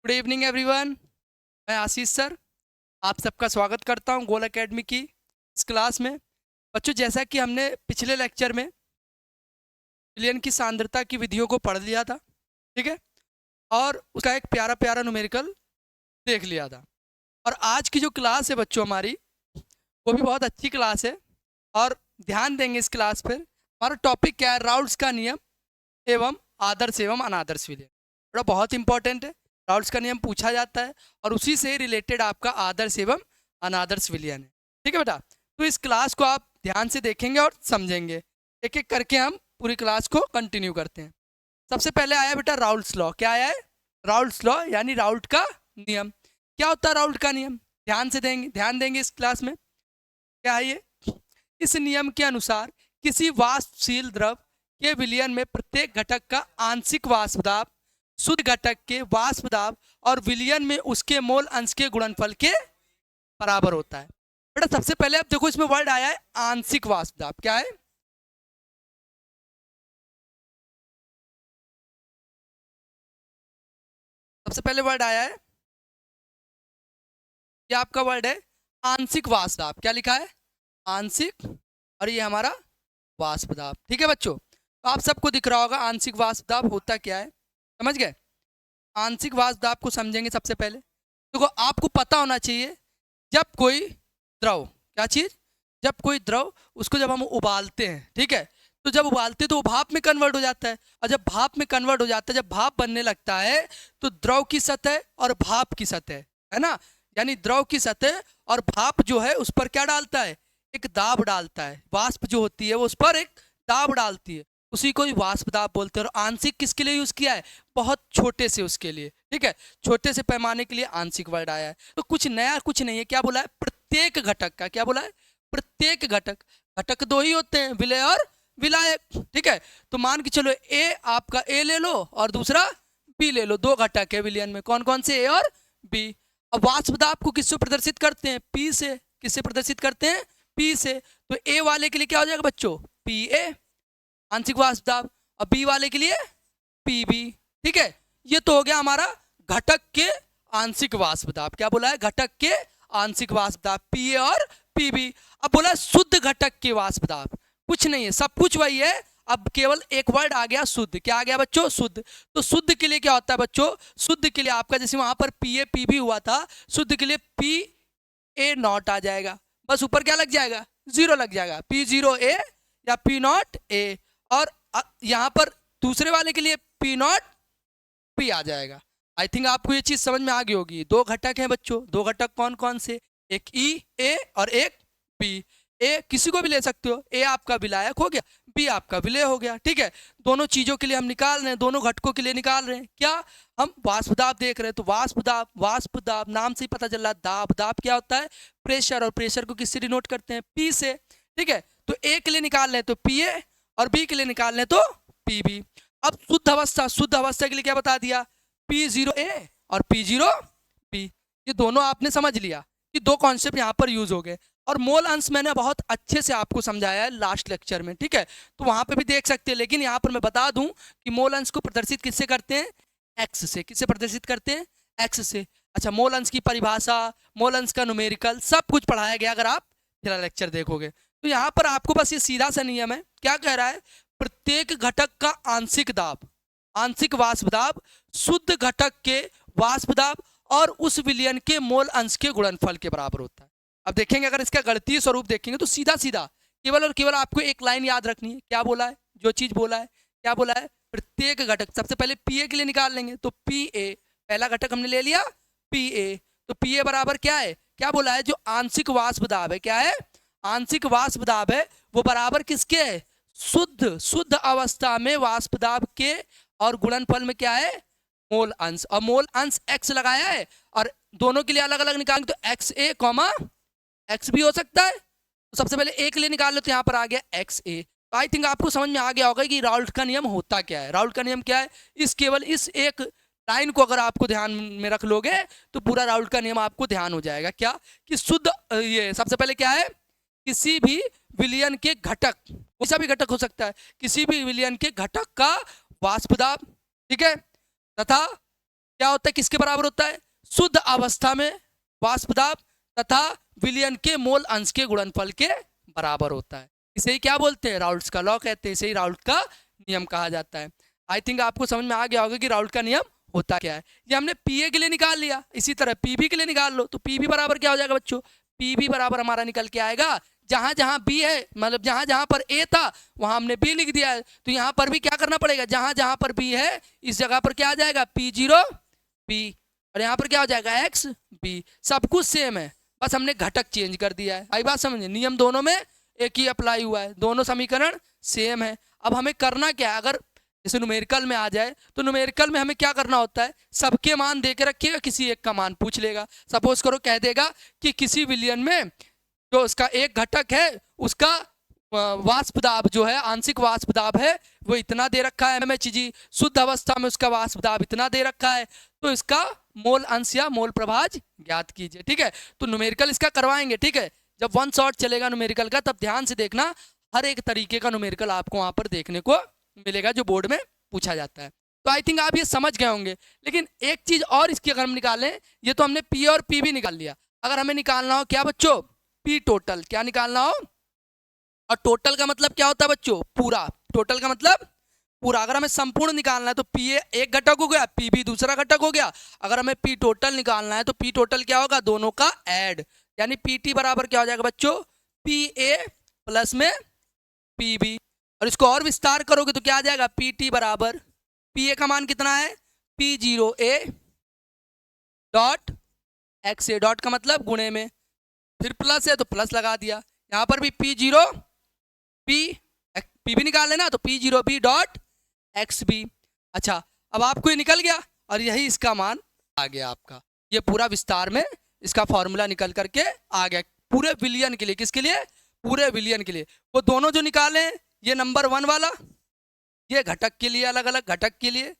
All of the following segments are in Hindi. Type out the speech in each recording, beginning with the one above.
Good evening everyone. मैं आशीष सर आप सबका स्वागत करता हूं गोल एकेडमी की इस क्लास में। बच्चों, जैसा कि हमने पिछले लेक्चर में विलियन की सांद्रता की विधियों को पढ़ लिया था, ठीक है, और उसका एक प्यारा प्यारा न्यूमेरिकल देख लिया था। और आज की जो क्लास है बच्चों हमारी, वो भी बहुत अच्छी क्लास है। और ध्यान देंगे इस क्लास पर। हमारा टॉपिक क्या है? राउल्ट्स का नियम एवं आदर्श एवं अनादर्श विलयन। बड़ा बहुत इंपॉर्टेंट है। राउल्ट्स का नियम पूछा जाता है और उसी से रिलेटेड आपका आदर्श एवं अनादर्श विलयन है। ठीक है बेटा, तो इस क्लास को आप ध्यान से देखेंगे और समझेंगे। एक एक करके हम पूरी क्लास को कंटिन्यू करते हैं। सबसे पहले आया बेटा राउल्ट्स लॉ। क्या आया है? राउल्ट्स लॉ यानी राउल्ट का नियम। क्या होता है राउल्ट का नियम? ध्यान देंगे इस क्लास में। क्या है ये? इस नियम के अनुसार किसी वाष्पशील द्रव के विलयन में प्रत्येक घटक का आंशिक वाष्प दाब शुद्ध घटक के वाष्प दाब और विलयन में उसके मोल अंश के गुणनफल के बराबर होता है। बेटा सबसे पहले अब देखो, इसमें वर्ड आया है आंशिक वाष्प दाब। क्या है? सबसे पहले वर्ड आया है, ये आपका वर्ड है आंशिक वाष्प दाब। क्या लिखा है? आंशिक, और ये हमारा वाष्प दाब। ठीक है बच्चों, तो आप सबको दिख रहा होगा आंशिक वाष्प दाब होता क्या है। समझ गए? आंशिक वाष्प दाब को समझेंगे। सबसे पहले देखो, आपको पता होना चाहिए, जब कोई द्रव, क्या चीज़, जब कोई द्रव, उसको जब हम उबालते हैं, ठीक है, तो जब उबालते हैं तो वो भाप में कन्वर्ट हो जाता है। और जब भाप में कन्वर्ट हो जाता है, जब भाप बनने लगता है, तो द्रव की सतह और भाप की सतह, है ना, यानी द्रव की सतह और भाप जो है उस पर क्या डालता है? एक दाब डालता है। वाष्प जो होती है वो उस पर एक दाब डालती है, उसी को ही वाष्प दाब बोलते हैं। और आंशिक किसके लिए यूज किया है? बहुत छोटे से उसके लिए, ठीक है, छोटे से पैमाने के लिए आंशिक वर्ड आया है। तो कुछ नया कुछ नहीं है। क्या बोला है? प्रत्येक घटक का। क्या बोला है? प्रत्येक घटक। घटक दो ही होते हैं, विलय और विलायक। ठीक है, तो मान के चलो ए, आपका ए ले लो और दूसरा बी ले लो। दो घटक है विलयन में, कौन कौन से? ए और बी। अब वाष्प दाब को किससे प्रदर्शित करते हैं? पी से। किससे प्रदर्शित करते हैं? पी से। तो ए वाले के लिए क्या हो जाएगा बच्चों? पी ए, आंशिक वाष्प दाब। और बी वाले के लिए पीबी। ठीक है, ये तो हो गया हमारा घटक के आंशिक वाष्प दाब। क्या बोला है? घटक के आंशिक वाष्प दाब, पीए और पीबी। अब बोला है शुद्ध घटक के वाष्प दाब। कुछ नहीं है, सब कुछ वही है। अब केवल एक वर्ड आ गया शुद्ध। क्या आ गया बच्चों? शुद्ध। तो शुद्ध के लिए क्या होता है बच्चों? शुद्ध के लिए आपका जैसे वहां पर पीए पीबी हुआ था, शुद्ध के लिए पी ए नॉट आ जाएगा। बस ऊपर क्या लग जाएगा? जीरो लग जाएगा। पी जीरो ए या पी नॉट ए। और यहां पर दूसरे वाले के लिए पी नॉट पी आ जाएगा। आई थिंक आपको ये चीज समझ में आ गई होगी। दो घटक हैं बच्चों। दो घटक कौन कौन से? एक ई ए और एक बी। ए किसी को भी ले सकते हो। ए आपका विलायक हो गया, बी आपका विलय हो गया। ठीक है, दोनों चीजों के लिए हम निकाल रहे हैं, दोनों घटकों के लिए निकाल रहे हैं। क्या? हम वाष्प दाब देख रहे हैं। तो वाष्प दाब नाम से ही पता चल रहा है। दाब, दाब क्या होता है? प्रेशर। और प्रेशर को किससे डिनोट करते हैं? पी से। ठीक है, तो ए के लिए निकाल रहे हैं तो पी ए, और बी के लिए निकाल रहे हैं तो पी बी। अब शुद्ध अवस्था, शुद्ध अवस्था के लिए क्या बता दिया? पी जीरो ए और पी जीरो बी। ये दोनों आपने समझ लिया कि दो कॉन्सेप्ट यहाँ पर यूज हो गए। और मोल अंश मैंने बहुत अच्छे से आपको समझाया है लास्ट लेक्चर में, ठीक है, तो वहां पे भी देख सकते हैं। लेकिन यहाँ पर मैं बता दूं कि मोल अंश को प्रदर्शित किससे करते हैं? एक्स से। किससे प्रदर्शित करते हैं? एक्स से। अच्छा, मोल अंश की परिभाषा, मोल अंश का न्यूमेरिकल सब कुछ पढ़ाया गया अगर आप पिछला लेक्चर देखोगे। तो यहाँ पर आपको बस ये सीधा सा नियम है। क्या कह रहा है? प्रत्येक घटक का आंशिक दाब, आंशिक वाष्प दाब शुद्ध घटक के वाष्प दाब और उस विलयन के मोल अंश के गुणनफल के बराबर होता है। अब देखेंगे, अगर इसका गणितीय स्वरूप देखेंगे तो सीधा सीधा केवल और केवल आपको एक लाइन याद रखनी है। क्या बोला है? जो चीज बोला है, क्या बोला है? प्रत्येक घटक। सबसे पहले पी ए के लिए निकाल लेंगे तो पी ए, पहला घटक हमने ले लिया पी ए। तो पी ए बराबर क्या है? क्या बोला है? जो आंशिक वाष्प दाब है, क्या है? आंशिक वाष्प दाब है, वो बराबर किसके है? शुद्ध, शुद्ध अवस्था में वाष्प दाब के, और गुणनफल में क्या है? मोल अंश। और मोल अंश एक्स लगाया है, और दोनों के लिए अलग अलग निकालेंगे तो एक्स ए कॉमा एक्स भी हो सकता है। तो सबसे पहले ए के लिए निकाल लो तो यहाँ पर आ गया एक्स ए। तो आई थिंक आपको समझ में आ गया होगा कि राउल्ट का नियम होता क्या है। राउल्ट का नियम क्या है? इस केवल इस एक लाइन को अगर आपको ध्यान में रख लोगे तो पूरा राउल्ट का नियम आपको ध्यान हो जाएगा। क्या? कि शुद्ध, ये सबसे पहले क्या है? किसी भी विलयन के घटक, कोई सा भी घटक हो सकता है, किसी भी विलयन के घटक का वाष्प दाब, ठीक है, तथा क्या होता है, किसके बराबर होता है, शुद्ध अवस्था में वाष्प दाब तथा विलयन के मोल अंश के गुणनफल के बराबर होता है। इसे ही क्या बोलते हैं, राउल्ट्स का लॉ कहते हैं, इसे ही राउल्ट का नियम कहा जाता है। आई थिंक आपको समझ में आ गया होगा कि राउल्ट का नियम होता क्या है। ये हमने पीए के लिए निकाल लिया, इसी तरह पीबी के लिए निकाल लो। तो पीबी बराबर क्या हो जाएगा बच्चों, पीबी बराबर हमारा निकल के आएगा, जहां जहां बी है मतलब जहां जहां पर ए था वहां हमने बी लिख दिया है, तो यहां पर भी क्या करना पड़ेगा, जहां जहां पर बी है इस जगह पर क्या आ जाएगा, P0 बी, और यहाँ पर क्या हो जाएगा एक्स बी। सब कुछ सेम है, बस हमने घटक चेंज कर दिया है। आई बात समझे, नियम दोनों में एक ही अप्लाई हुआ है, दोनों समीकरण सेम है। अब हमें करना क्या है, अगर जैसे न्यूमेरिकल में आ जाए तो न्यूमेरिकल में हमें क्या करना होता है, सबके मान दे के रखिएगा, किसी एक का मान पूछ लेगा। सपोज करो कह देगा कि किसी विलयन में जो उसका एक घटक है उसका वाष्प दाब जो है, आंशिक वाष्प दाब है वो इतना दे रखा है mHg, शुद्ध अवस्था में उसका वाष्प दाब इतना दे रखा है, तो इसका मोल अंश या मोल प्रभाज ज्ञात कीजिए। ठीक है, तो न्यूमेरिकल इसका करवाएंगे। ठीक है, जब वन शॉट चलेगा न्यूमेरिकल का तब ध्यान से देखना, हर एक तरीके का न्यूमेरिकल आपको वहां पर देखने को मिलेगा जो बोर्ड में पूछा जाता है। तो आई थिंक आप ये समझ गए होंगे। लेकिन एक चीज और इसकी अगर हम निकालें, ये तो हमने पी और पी भी निकाल लिया, अगर हमें निकालना हो क्या बच्चों, पी टोटल, क्या निकालना हो, और टोटल का मतलब क्या होता है बच्चों, पूरा, टोटल का मतलब पूरा। अगर हमें संपूर्ण निकालना है तो पी एक घटक हो गया, पी बी दूसरा घटक हो गया। अगर हमें पी टोटल निकालना है तो पी टोटल क्या होगा, दोनों का ऐड, यानी पी टी बराबर क्या हो जाएगा बच्चों, पी ए प्लस में पी बी, और इसको और विस्तार करोगे तो क्या आ जाएगा, पी टी बराबर पी ए का मान कितना है, P0 ए डॉट एक्स ए, डॉट का मतलब गुणे में, फिर प्लस है तो प्लस लगा दिया, यहाँ पर भी P0 पी भी निकाल लेना तो P0 B dot x B. अच्छा, अब आपको ये निकल गया और यही इसका मान आ गया आपका, ये पूरा विस्तार में इसका फॉर्मूला निकल करके आ गया पूरे विलियन के लिए। किसके लिए, पूरे विलियन के लिए। वो दोनों जो निकाले, ये नंबर 1 वाला, ये घटक के लिए, अलग अलग घटक के लिए,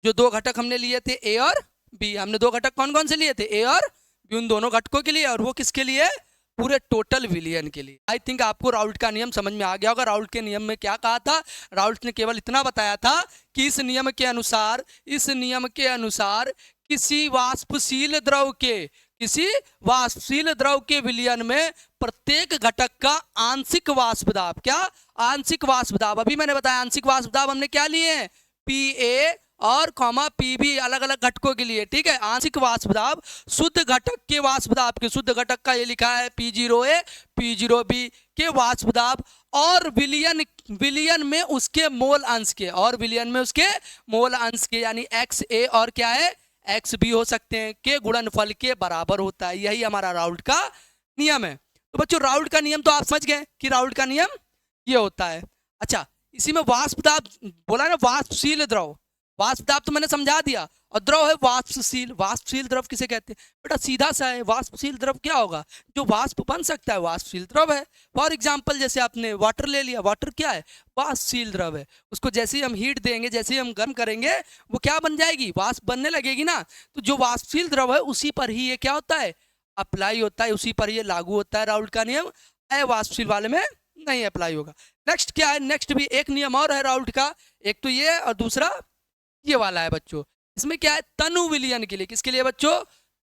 जो दो घटक हमने लिए थे ए और बी, हमने दो घटक कौन कौन से लिए थे, ए और बी, उन दोनों घटकों के लिए, और वो किसके लिए, पूरे टोटल विलियन के लिए। आई थिंक आपको राउल्ट का नियम समझ में आ गया होगा। राउल्ट के नियम में क्या कहा था, राउल्ट ने केवल इतना बताया था कि इस नियम के अनुसार, इस नियम के अनुसार किसी वाष्पशील द्रव के, किसी वाष्पशील द्रव के विलयन में प्रत्येक घटक का आंशिक वाष्प दाब, क्या, आंशिक वाष्प दाब, अभी मैंने बताया आंशिक वाष्प दाब हमने क्या लिए हैं, पी ए और कॉमा पी भी, अलग अलग घटकों के लिए। ठीक है, आंशिक वाष्प दाब शुद्ध घटक के वाष्प दाब के, शुद्ध घटक का ये लिखा है P0 ए P0 बी के वाष्प दाब, और विलयन, विलयन में उसके मोल अंश के, और विलयन में उसके मोल अंश के, यानी एक्स ए और क्या है एक्स बी हो सकते हैं, के गुणनफल के बराबर होता है। यही हमारा राउल्ट का नियम है। तो बच्चों राउल्ट का नियम तो आप समझ गए कि राउल्ट का नियम ये होता है। अच्छा, इसी में वाष्प दाब बोला ना, वाष्पशील द्रव, वाष्प दाब तो मैंने समझा दिया, और द्रव है वाष्पशील। वाष्पशील द्रव किसे कहते हैं बेटा, सीधा सा है, वाष्पशील द्रव क्या होगा, जो वाष्प बन सकता है वाष्पशील द्रव है। फॉर एग्जांपल जैसे आपने वाटर ले लिया, वाटर क्या है, वाष्पशील द्रव है, उसको जैसे ही हम हीट देंगे, जैसे ही हम गर्म करेंगे, वो क्या बन जाएगी, वाष्प बनने लगेगी ना। तो जो वाष्पशील द्रव है उसी पर ही ये क्या होता है, अप्लाई होता है, उसी पर ये लागू होता है राउल्ट का नियम, अवाष्पशील वाले में नहीं अप्लाई होगा। नेक्स्ट क्या है, नेक्स्ट भी एक नियम और है राउल्ट का, एक तो ये और दूसरा ये वाला है बच्चों। इसमें क्या है, तनु विलयन के लिए, किसके लिए बच्चों,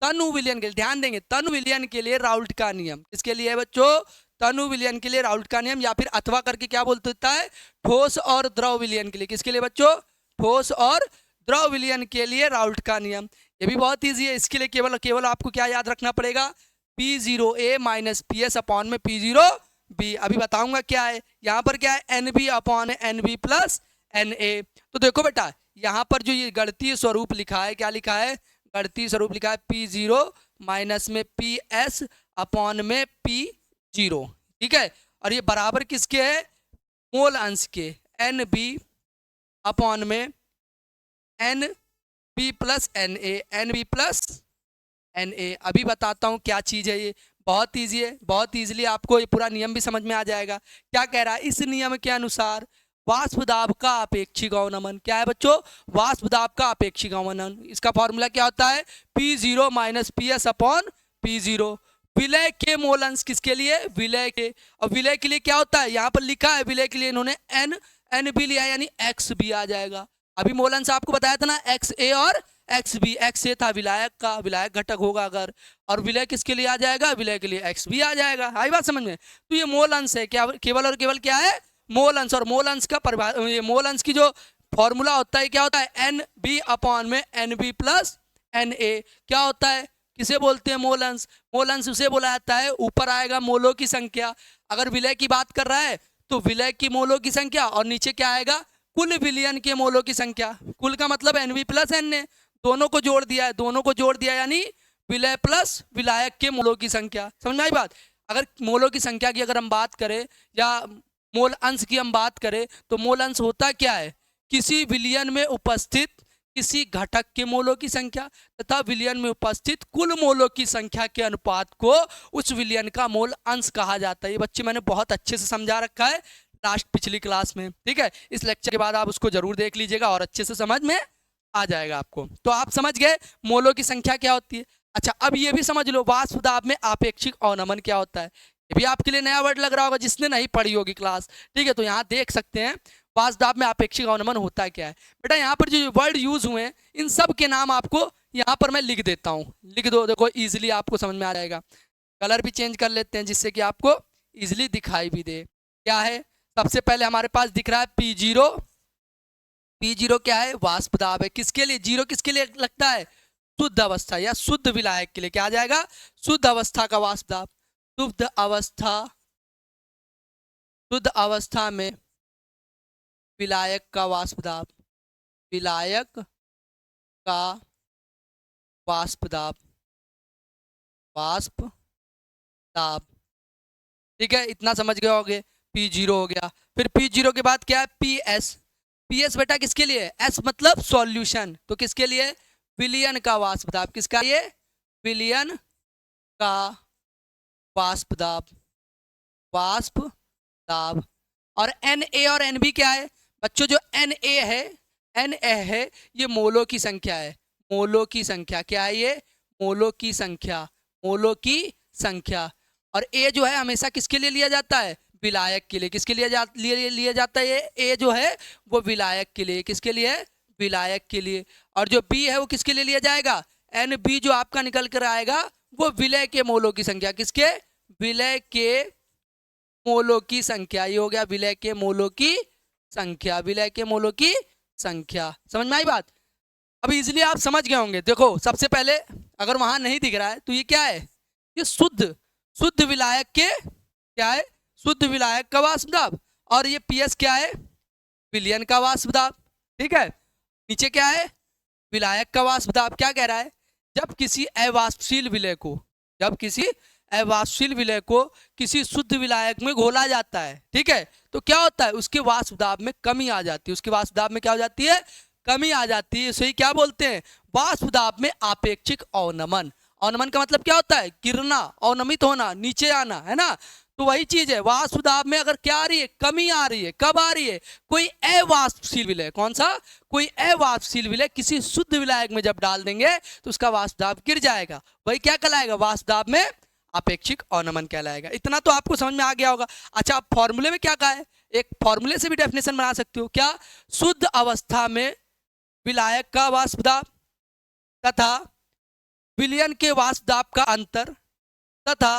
तनु विलयन के लिए, ध्यान देंगे, तनु विलयन के लिए राउल्ट का नियम, किसके लिए है बच्चों, तनु विलयन के लिए राउल्ट का नियम, या फिर अथवा करके क्या बोलते होता है, ठोस और द्रव विलयन के लिए, किसके लिए बच्चों, ठोस और द्रव विलयन के लिए राउल्ट का नियम। ये भी बहुत ईजी है, इसके लिए केवल केवल आपको क्या याद रखना पड़ेगा, P0 ए माइनस पी एस अपॉन में P0 बी। अभी बताऊंगा क्या है, यहाँ पर क्या है, N B upon N B plus N A. तो देखो बेटा, यहाँ पर जो ये गणितीय स्वरूप लिखा है, क्या लिखा है, गणितीय स्वरूप लिखा है P0 माइनस में पी एस अपॉन में P0। ठीक है, और ये बराबर किसके है, मोल अंश के, एन बी अपॉन में N B plus N A, N B plus N A. अभी बताता हूँ क्या चीज़ है ये, बहुत ईजी है, बहुत ईजिली आपको ये पूरा नियम भी समझ में आ जाएगा। क्या कह रहा है, इस नियम के अनुसार वाष्प दाब का अपेक्षिक अवनमन, क्या है बच्चों, वाष्प दाब का अपेक्षिक अवनमन, इसका फॉर्मूला क्या होता है, P0 minus P S upon P0। विलय के मोल अंश किसके लिए, विलय के, और विलय के लिए क्या होता है, यहाँ पर लिखा है विलय के लिए इन्होंने एन बी लिया, यानी एक्स बी आ जाएगा। अभी मोल अंश आपको बताया था ना, एक्स ए और एक्स बी, एक्स ए था विलायक का, विलायक घटक होगा अगर, और विलय किसके लिए आ जाएगा, विलय के लिए एक्स बी आ जाएगा। आई बात समझ में? तो ये मोल अंश है, क्या केवल और केवल क्या है, मोल अंश। और मोल अंश का ये मोल अंश की जो फॉर्मूला होता है क्या होता है, एन बी अपॉन में N B plus N A. क्या होता है, किसे बोलते हैं, मोल अंश। मोल अंश उसे बोला जाता है, ऊपर आएगा मोलों की संख्या, अगर विलय की बात कर रहा है तो विलय की मोलों की संख्या, और नीचे क्या आएगा, कुल विलयन के मोलों की संख्या। कुल का मतलब N B plus N A, दोनों को जोड़ दिया है, दोनों को जोड़ दिया यानी विलय प्लस विलायक के मोलों की संख्या। समझ में आई बात? अगर मोलों की संख्या की अगर हम बात करें या मोल अंश की हम बात करें तो मोल अंश होता क्या है, किसी विलयन में उपस्थित किसी घटक के मोलों की संख्या तथा विलयन में उपस्थित कुल मोलों की संख्या के अनुपात को उस विलयन का मोल अंश कहा जाता है। ये बच्चे मैंने बहुत अच्छे से समझा रखा है लास्ट पिछली क्लास में, ठीक है। इस लेक्चर के बाद आप उसको जरूर देख लीजिएगा और अच्छे से समझ में आ जाएगा आपको। तो आप समझ गए मोलों की संख्या क्या होती है। अच्छा, अब ये भी समझ लो वाष्प दाब में आपेक्षिक अवनमन क्या होता है। ये भी आपके लिए नया वर्ड लग रहा होगा जिसने नहीं पढ़ी होगी क्लास, ठीक है। तो यहाँ देख सकते हैं वाष्प दाब में आपेक्षिक अवनमन होता क्या है। बेटा यहाँ पर जो वर्ड यूज हुए हैं इन सब के नाम आपको यहाँ पर मैं लिख देता हूँ, लिख दो, देखो इजिली आपको समझ में आ जाएगा। कलर भी चेंज कर लेते हैं जिससे कि आपको इजिली दिखाई भी दे। क्या है, सबसे पहले हमारे पास दिख रहा है P0। P0 क्या है, वाष्प दाब है। किसके लिए, जीरो किसके लिए लगता है, शुद्ध अवस्था या शुद्ध विलायक के लिए। क्या आ जाएगा, शुद्ध अवस्था का वाष्प दाब। शुद्ध अवस्था में विलायक का वाष्प दाब, विलायक का वाष्प दाब, वाष्प दाब, ठीक है। इतना समझ गए होगे। P0 हो गया। फिर P0 के बाद क्या है, PS। PS बेटा किसके लिए, S मतलब सॉल्यूशन, तो किसके लिए, विलयन का वाष्प दाब। किसका, ये विलयन का वाष्प दाब, वाष्प दाब। और Na और Nb क्या है बच्चों, जो Na है ये मोलों की संख्या है, मोलों की संख्या। क्या है ये, मोलों की संख्या, मोलों की संख्या। और A जो है हमेशा किसके लिए लिया जाता है, विलायक के लिए। किसके लिए लिया जाता है ये A जो है वो विलायक के लिए, किसके लिए, विलायक के लिए। और जो B है वो किसके लिए लिया जाएगा, Nb जो आपका निकल कर आएगा वो विलय के मोलों की संख्या, किसके, विलय के मोलों की संख्या। ये हो गया विलय के मोलों की संख्या, विलय के मोलों की संख्या। समझ में आई बात? अब इजीली आप समझ गए होंगे। देखो सबसे पहले अगर वहां नहीं दिख रहा है तो ये क्या है, ये शुद्ध विलायक के क्या है, शुद्ध विलायक का वाष्प दाब। और ये PS क्या है, विलयन का वाष्प दाब, ठीक है। नीचे क्या है, विलायक का वाष्प दाब। क्या कह रहा है, जब किसी अवाष्पशील विलय को, जब किसी अवाष्पशील विलय को किसी शुद्ध विलायक में घोला जाता है, ठीक है, तो क्या होता है, उसके वाष्प दाब में कमी आ जाती है। उसके वाष्प दाब में क्या हो जाती है, कमी आ जाती है। इसे क्या बोलते हैं, वाष्प दाब में आपेक्षिक अवनमन। अवनमन का मतलब क्या होता है, गिरना, अवनमित होना, नीचे आना, है ना। तो वही चीज है, वाष्प दाब में अगर क्या आ रही है, कमी आ रही है। कब आ रही है, कोई अवाष्पशील विलय, कौन सा, कोई अवाष्पशील विलय किसी शुद्ध विलायक में जब डाल देंगे तो उसका वाष्प दाब गिर जाएगा। वही क्या कहलाएगा, वाष्प दाब में आपेक्षिक अवनमन कहलाएगा। इतना तो आपको समझ में आ गया होगा। अच्छा, आप फॉर्मूले में क्या कहा है, एक फॉर्मूले से भी डेफिनेशन बना सकते हो। क्या, शुद्ध अवस्था में विलायक का वाष्प दाब तथा विलयन के वाष्प दाब का अंतर तथा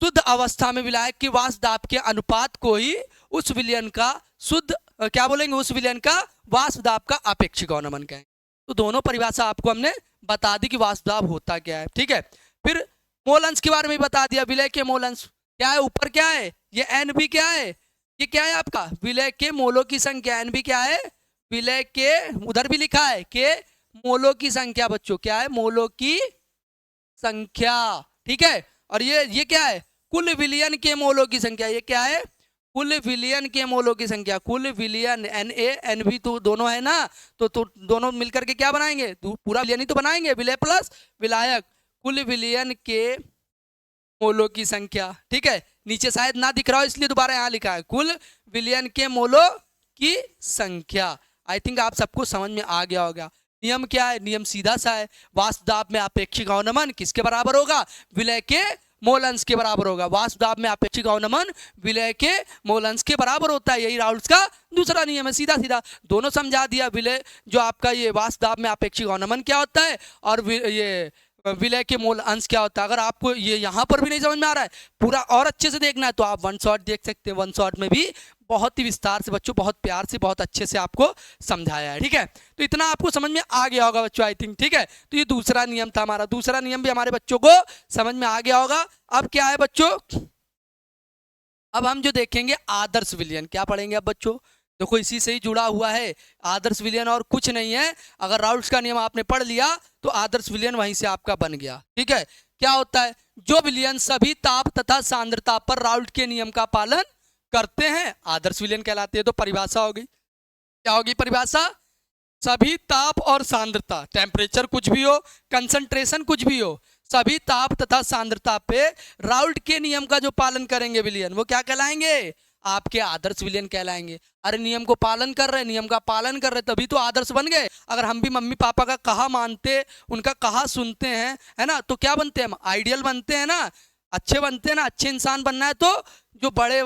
शुद्ध अवस्था में विलायक के वाष्प दाब के अनुपात को ही उस विलयन का शुद्ध क्या बोलेंगे, उस विलयन का वाष्प दाब का आपेक्षिक अवनमन कहेंगे। तो दोनों परिभाषा आपको हमने बता दी कि वाष्प दाब होता क्या है, ठीक है। फिर मोल अंश के बारे में बता दिया, विलय के मोल अंश क्या है, ऊपर क्या है, ये Nb क्या है, ये क्या है आपका, विलय के मोलों की संख्या। Nb क्या है, विलय के, उधर भी लिखा है के मोलों की संख्या बच्चों, क्या है, मोलों की संख्या, ठीक है। और ये क्या है, कुल विलयन के मोलों की संख्या। ये क्या है, कुल विलयन के मोलों की संख्या। कुल विलयन Na Nb तो दोनों है ना, तो दोनों मिलकर के क्या बनाएंगे, पूरा विलयन ही तो बनाएंगे, विलय प्लस विलायक। कुल विलयन के मोलों की संख्या, ठीक है। नीचे शायद ना दिख रहा हो इसलिए दोबारा यहाँ लिखा है, कुल विलयन के मोलों की संख्या। आई थिंक आप सबको समझ में आ गया होगा। नियम क्या है, नियम सीधा सा है, वाष्प दाब में आपेक्षिक अवनमन किसके बराबर होगा, विलय के मोल अंश के बराबर होगा। वाष्प दाब में अपेक्षिक अवनमन विलय के मोल अंश के बराबर होता है। यही राउल्स का दूसरा नियम है। सीधा सीधा दोनों समझा दिया। विलय जो आपका ये वाष्प दाब में अपेक्षिक अवनमन क्या होता है और ये विलय के मोल अंश क्या होता है। अगर आपको ये यहाँ पर भी नहीं समझ में आ रहा है, पूरा और अच्छे से देखना है तो आप वन शॉट देख सकते हैं। वन शॉट में भी बहुत ही विस्तार से बच्चों, बहुत प्यार से, बहुत अच्छे से आपको समझाया है। ठीक है, तो इतना आपको समझ में आ गया होगा बच्चों, आई थिंक। ठीक है, तो ये दूसरा नियम था हमारा। दूसरा नियम भी हमारे बच्चों को समझ में आ गया होगा। अब क्या है बच्चों, अब हम जो देखेंगे आदर्श विलयन। क्या पढ़ेंगे अब बच्चों, देखो इसी से ही जुड़ा हुआ है आदर्श विलयन, और कुछ नहीं है। अगर राउल्स का नियम आपने पढ़ लिया तो आदर्श विलयन वहीं से आपका बन गया। ठीक है, क्या होता है, जो विलयन सभी ताप तथा सांद्रता पर राउल्ट के नियम का पालन करते हैं आदर्श विलयन कहलाते हैं। तो परिभाषा होगी, क्या होगी परिभाषा, सभी ताप और सांद्रता, टेम्परेचर कुछ भी हो, कंसंट्रेशन कुछ भी हो, सभी ताप तथा सांद्रता पे राउल्ट के नियम का जो पालन करेंगे विलयन, वो क्या कहलाएंगे, आपके आदर्श विलयन कहलाएंगे। अरे नियम को पालन कर रहे, नियम का पालन कर रहे तभी तो आदर्श बन गए। अगर हम भी मम्मी पापा का कहा मानते, उनका कहा सुनते हैं, है ना, तो क्या बनते हैं हम, आइडियल बनते हैं ना, अच्छे बनते हैं ना। अच्छे इंसान बनना है तो जो बड़े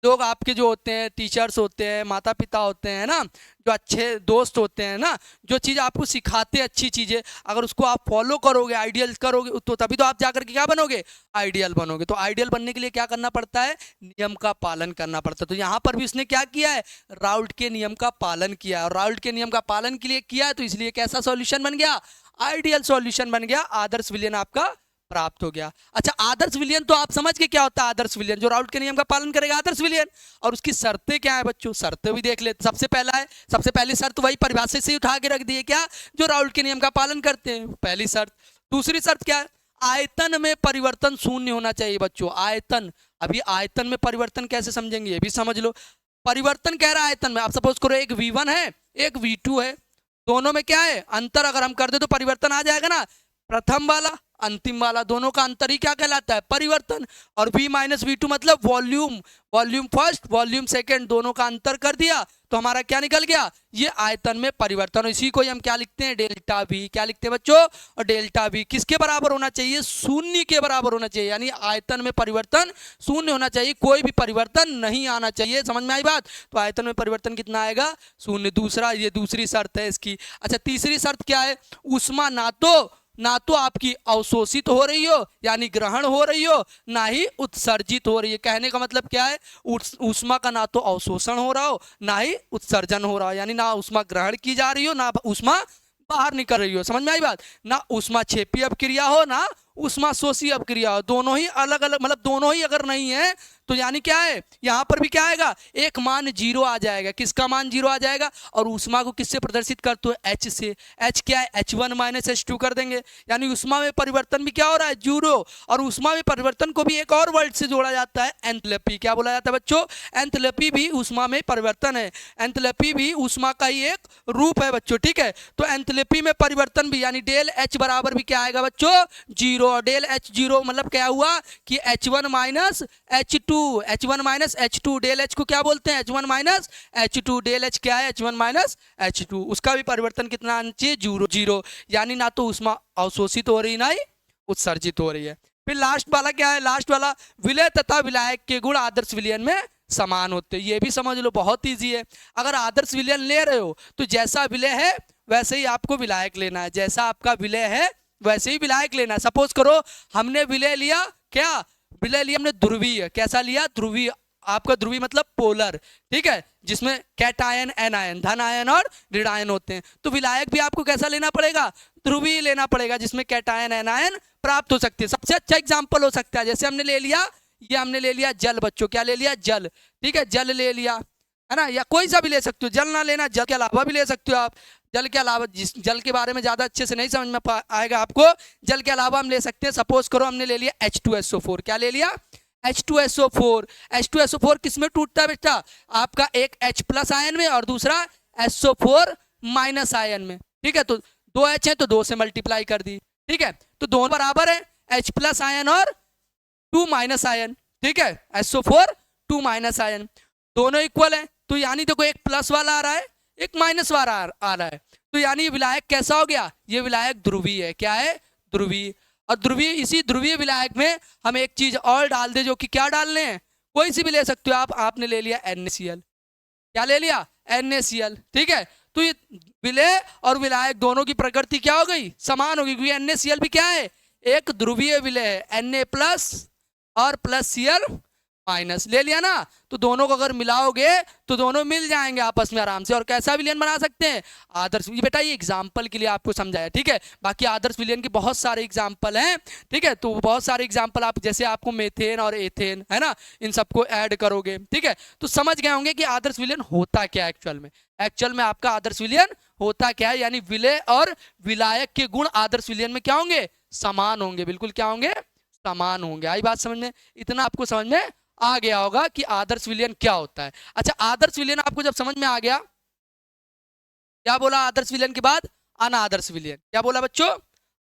लोग आपके जो होते हैं, टीचर्स होते हैं, माता पिता होते हैं ना, जो अच्छे दोस्त होते हैं ना, जो चीज़ आपको सिखाते हैं अच्छी चीज़ें, अगर उसको आप फॉलो करोगे, आइडियल करोगे, तो तभी तो आप जाकर के क्या बनोगे, आइडियल बनोगे। तो आइडियल बनने के लिए क्या करना पड़ता है, नियम का पालन करना पड़ता है। तो यहाँ पर भी उसने क्या किया है, राउल्ट के नियम का पालन किया है। और राउल्ट के नियम का पालन के लिए किया है तो इसलिए कैसा सॉल्यूशन बन गया, आइडियल सॉल्यूशन बन गया, आदर्श विलयन आपका प्राप्त हो गया। अच्छा, आदर्श विलयन तो आप समझ के क्या होता है आदर्श विलयन, जो राउल्ट के नियम का पालन करेगा आदर्श विलयन। और उसकी शर्तें क्या है बच्चों, शर्तें भी देख लेते। सबसे पहला है, सबसे पहली शर्त वही परिभाषा से उठा के रख दी है, क्या, जो राउल्ट के नियम का पालन करते हैं, पहली शर्त। दूसरी शर्त क्या है, आयतन में परिवर्तन शून्य होना चाहिए बच्चों। आयतन, अभी आयतन में परिवर्तन कैसे समझेंगे ये भी समझ लो। परिवर्तन कह रहा है आयतन में, आप सपोज करो एक V1 है एक V2 है, दोनों में क्या है अंतर, अगर हम कर दे तो परिवर्तन आ जाएगा ना। प्रथम वाला अंतिम वाला, दोनों का अंतर ही क्या कहलाता है, परिवर्तन। और V माइनस V2 मतलब volume, volume first volume second, दोनों का अंतर कर दिया तो हमारा क्या निकल गया, ये आयतन में परिवर्तन। इसी को हम क्या लिखते हैं, डेल्टा V। क्या लिखते हैं बच्चों, और डेल्टा V किसके बराबर होना चाहिए, शून्य के बराबर होना चाहिए। यानी आयतन में परिवर्तन शून्य होना चाहिए, कोई भी परिवर्तन नहीं आना चाहिए। समझ में आई बात, तो आयतन में परिवर्तन कितना आएगा, शून्य। दूसरा, ये दूसरी शर्त है इसकी। अच्छा, तीसरी शर्त क्या है, ऊष्मा ना तो आपकी अवशोषित हो रही हो यानी ग्रहण हो रही हो, ना ही उत्सर्जित हो रही है। कहने का मतलब क्या है, ऊष्मा का ना तो अवशोषण हो रहा हो ना ही उत्सर्जन हो रहा हो, यानी ना ऊष्मा ग्रहण की जा रही हो ना ऊष्मा बाहर निकल रही हो। समझ में आई बात, ना ऊष्मा क्षेपी अपक्रिया हो ना ऊष्मा शोषी अपक्रिया हो, दोनों ही अलग अलग, मतलब दोनों ही अगर नहीं है तो यानी क्या है, यहाँ पर भी क्या आएगा, एक मान जीरो आ जाएगा। किसका मान जीरो आ जाएगा, और ऊष्मा को किससे प्रदर्शित करते हो, H से। H क्या है, H1 माइनस H2 कर देंगे, यानी ऊष्मा में परिवर्तन भी क्या हो रहा है, जीरो। और ऊष्मा में परिवर्तन को भी एक और वर्ड से जोड़ा जाता है, एंथैल्पी। क्या बोला जाता है बच्चों, एंथैल्पी भी ऊष्मा में परिवर्तन है, एंथैल्पी भी ऊष्मा का ही एक रूप है बच्चों। ठीक है, तो एंथैल्पी में परिवर्तन भी, यानी डेल H बराबर भी क्या आएगा बच्चों, जीरो। डेल H जीरो मतलब क्या हुआ कि H1 minus H2, H1 minus H2, del H को क्या बोलते हैं, H1 minus H2, del H क्या है, H1 माइनस H2, उसका भी परिवर्तन कितना आना चाहिए, जीरो जीरो। यानी ना तो ऊष्मा अवशोषित हो रही ना ही उत्सर्जित हो रही है। फिर लास्ट वाला क्या है, लास्ट वाला, विलय तथा विलायक के गुण आदर्श विलयन में समान होते हैं। ये भी समझ लो, बहुत ईजी है। अगर आदर्श विलयन ले रहे हो तो जैसा विलय है वैसे ही आपको विलायक लेना है, जैसा आपका विलय है वैसे ही विलायक लेना है। सपोज करो हमने विलय लिया, क्या विलय लिया हमने, ध्रुवीय। कैसा लिया, ध्रुवीय। आपका ध्रुवीय मतलब पोलर, ठीक है, जिसमें कैटायन एनायन, धन आयन और ऋण आयन होते हैं। तो विलायक भी आपको कैसा लेना पड़ेगा, ध्रुवीय लेना पड़ेगा, जिसमें कैटायन एनायन प्राप्त हो सकती है। सबसे अच्छा एग्जाम्पल हो सकता है, जैसे हमने ले लिया, ये हमने ले लिया जल बच्चों, क्या ले लिया, जल। ठीक है, जल ले लिया, है ना, या कोई सा भी ले सकते हो, जल ना लेना, जल के अलावा भी ले सकते हो आप। जल के अलावा, जिस जल के बारे में ज़्यादा अच्छे से नहीं समझ में आएगा आपको, जल के अलावा हम ले सकते हैं। सपोज करो हमने ले लिया H2SO4, क्या ले लिया, H2SO4। H2SO4 किस में टूटता है बेटा, आपका एक H प्लस आयन में और दूसरा SO4 माइनस आयन में। ठीक है, तो दो H है तो दो से मल्टीप्लाई कर दी। ठीक है, तो दोनों बराबर है, H प्लस आयन और 2 माइनस आयन। ठीक है, SO4 2 माइनस आयन, दोनों इक्वल है। तो यानी देखो एक प्लस वाला आ रहा है, एक माइनस वाला आ रहा है, तो यानी ये विलायक कैसा हो गया, ये विलायक ध्रुवीय है। क्या है, ध्रुवीय। और ध्रुवीय, इसी ध्रुवीय विलायक में हम एक चीज और डाल दे, जो कि क्या डालने हैं, कोई सी भी ले सकते हो आप, आपने ले लिया NaCl। क्या ले लिया, NaCl, ठीक है। तो ये विलेय और विलायक दोनों की प्रकृति क्या हो गई, समान होगी, क्योंकि NaCl भी क्या है, एक ध्रुवीय विलेय है, Na प्लस और प्लस Cl माइनस, ले लिया ना। तो दोनों को अगर मिलाओगे तो दोनों मिल जाएंगे आपस में आराम से, और कैसा विलयन बना सकते हैं, आदर्श। ये बेटा ये एग्जाम्पल के लिए आपको समझाया, ठीक है। बाकी आदर्श विलयन के बहुत सारे एग्जाम्पल हैं, ठीक है। तो बहुत सारे एग्जाम्पल आप, जैसे आपको मेथेन और एथेन है ना, इन सबको ऐड करोगे, ठीक है, तो समझ गए होंगे कि आदर्श विलयन होता क्या है एक्चुअल में। एक्चुअल में आपका आदर्श विलयन होता क्या है, यानी विलेय और विलायक के गुण आदर्श विलयन में क्या होंगे, समान होंगे, बिल्कुल क्या होंगे, समान होंगे। आई बात समझ में, इतना आपको समझ में आ गया होगा कि आदर्श विलयन क्या होता है। अच्छा, आदर्श विलयन आपको जब समझ में आ गया, क्या बोला आदर्श विलयन के बाद, अनादर्श विलयन। क्या बोला बच्चों,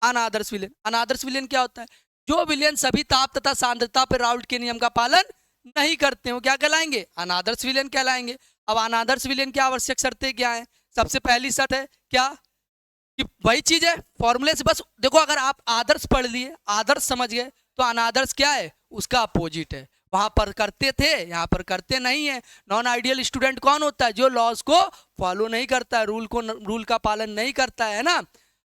अनादर्श विलयन। अनादर्श विलयन क्या होता है, जो विलयन सभी ताप तथा सांद्रता पर राउल्ट के नियम का पालन नहीं करते हो, क्या कहलाएंगे, अनादर्श विलयन कहलाएंगे। अब अनादर्श विलयन की आवश्यक शर्तें क्या है, सबसे पहली शर्त है क्या, कि वही चीज है फॉर्मूले से, बस देखो अगर आप आदर्श पढ़ लिए, आदर्श समझ गए, तो अनादर्श क्या है, उसका अपोजिट है। वहां पर करते थे, यहाँ पर करते नहीं है। नॉन आइडियल स्टूडेंट कौन होता है, जो लॉज को फॉलो नहीं करता है, रूल का पालन नहीं करता है ना,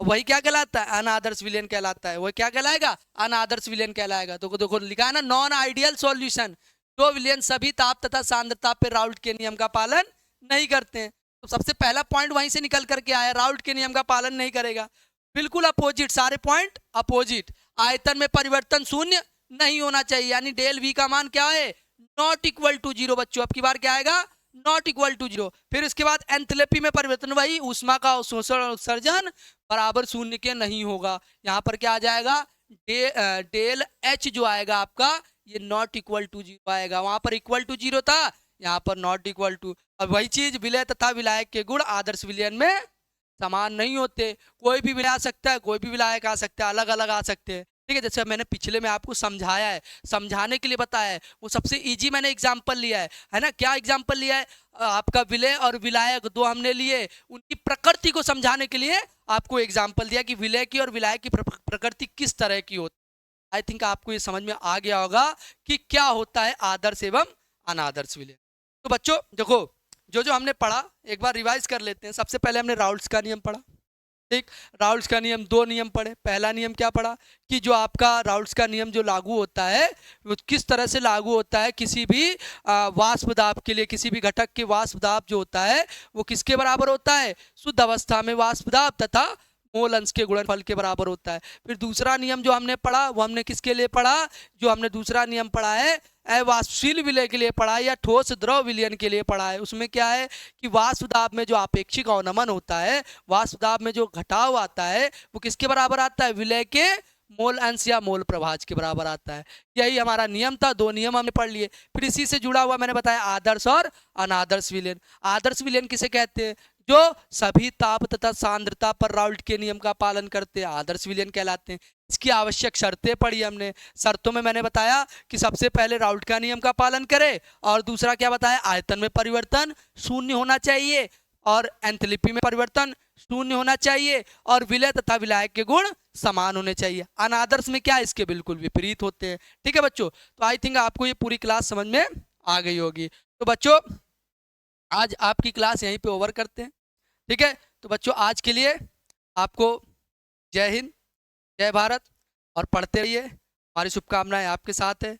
वही क्या कहलाता है, अनादर्श विलयन कहलाता है। वही क्या कहलाएगा, अनादर्श विलयन कहलाएगा। तो देखो लिखा है ना, नॉन आइडियल सॉल्यूशन, जो विलयन सभी ताप तथा सांद्रता पे राउल्ट के नियम का पालन नहीं करते हैं। तो सबसे पहला पॉइंट वहीं से निकल करके आया, राउल्ट के नियम का पालन नहीं करेगा, बिल्कुल अपोजिट, सारे पॉइंट अपोजिट। आयतन में परिवर्तन शून्य नहीं होना चाहिए, यानी डेल वी का मान क्या है, नॉट इक्वल टू जीरो। बच्चों अब की बार क्या आएगा, नॉट इक्वल टू जीरो। फिर इसके बाद एंथैल्पी में परिवर्तन, वही ऊष्मा का अवशोषण और उत्सर्जन बराबर शून्य के नहीं होगा। यहाँ पर क्या आ जाएगा, डेल एच जो आएगा आपका, ये नॉट इक्वल टू जीरो आएगा। वहां पर इक्वल टू जीरो था, यहाँ पर नॉट इक्वल टू। अब वही चीज, विलय तथा विलायक के गुण आदर्श विलयन में समान नहीं होते। कोई भी विलय आ सकता है, कोई भी विलायक आ सकता है, अलग अलग आ सकते हैं, ठीक है। जैसे मैंने पिछले में आपको समझाया है, समझाने के लिए बताया है, वो सबसे इजी मैंने एग्जांपल लिया है ना। क्या एग्जांपल लिया है, आपका विलय और विलायक दो हमने लिए, उनकी प्रकृति को समझाने के लिए आपको एग्जांपल दिया कि विलय की और विलायक की प्रकृति किस तरह की होती है। आई थिंक आपको ये समझ में आ गया होगा कि क्या होता है आदर्श एवं अनादर्श विलय। तो बच्चों देखो, जो जो हमने पढ़ा एक बार रिवाइज कर लेते हैं। सबसे पहले हमने राउल्ट्स का नियम पढ़ा, ठीक। राउल्ट्स का नियम, दो नियम पढ़े। पहला नियम क्या पढ़ा, कि जो आपका राउल्ट्स का नियम जो लागू होता है, वो किस तरह से लागू होता है, किसी भी वाष्प दाब के लिए, किसी भी घटक के वाष्प दाब जो होता है वो किसके बराबर होता है, शुद्ध अवस्था में वाष्प दाब तथा मोल अंश के गुणनफल के बराबर होता है। फिर दूसरा नियम जो हमने पढ़ा, वो हमने किसके लिए पढ़ा, जो हमने दूसरा नियम पढ़ा है अवाष्पशील विलय के लिए पढ़ा है, या ठोस द्रव विलयन के लिए पढ़ा है। उसमें क्या है कि वाष्प दाब में जो अपेक्षिक अवनमन होता है, वाष्प दाब में जो घटाव आता है, वो किसके बराबर आता है, विलय के मोल अंश या मोल प्रभाज के बराबर आता है। यही हमारा नियम था, दो नियम हमने पढ़ लिए। फिर इसी से जुड़ा हुआ मैंने बताया आदर्श और अनादर्श विलयन। आदर्श विलयन किसे कहते हैं, जो सभी ताप तथा सांद्रता पर राउल्ट के नियम का पालन करते हैं, आदर्श विलयन कहलाते हैं। इसकी आवश्यक शर्तें पढ़ी हमने। शर्तों में मैंने बताया कि सबसे पहले राउल्ट का नियम का पालन करे, और दूसरा क्या बताया, आयतन में परिवर्तन शून्य होना चाहिए, और एंथैल्पी में परिवर्तन शून्य होना चाहिए, और विलय तथा विलायक के गुण समान होने चाहिए। अनादर्श में क्या, इसके बिल्कुल विपरीत होते हैं, ठीक है बच्चों। तो आई थिंक आपको ये पूरी क्लास समझ में आ गई होगी। तो बच्चों आज आपकी क्लास यहीं पे ओवर करते हैं, ठीक है। तो बच्चों आज के लिए आपको जय हिंद, जय भारत, और पढ़ते रहिए। हमारी शुभकामनाएं आपके साथ है।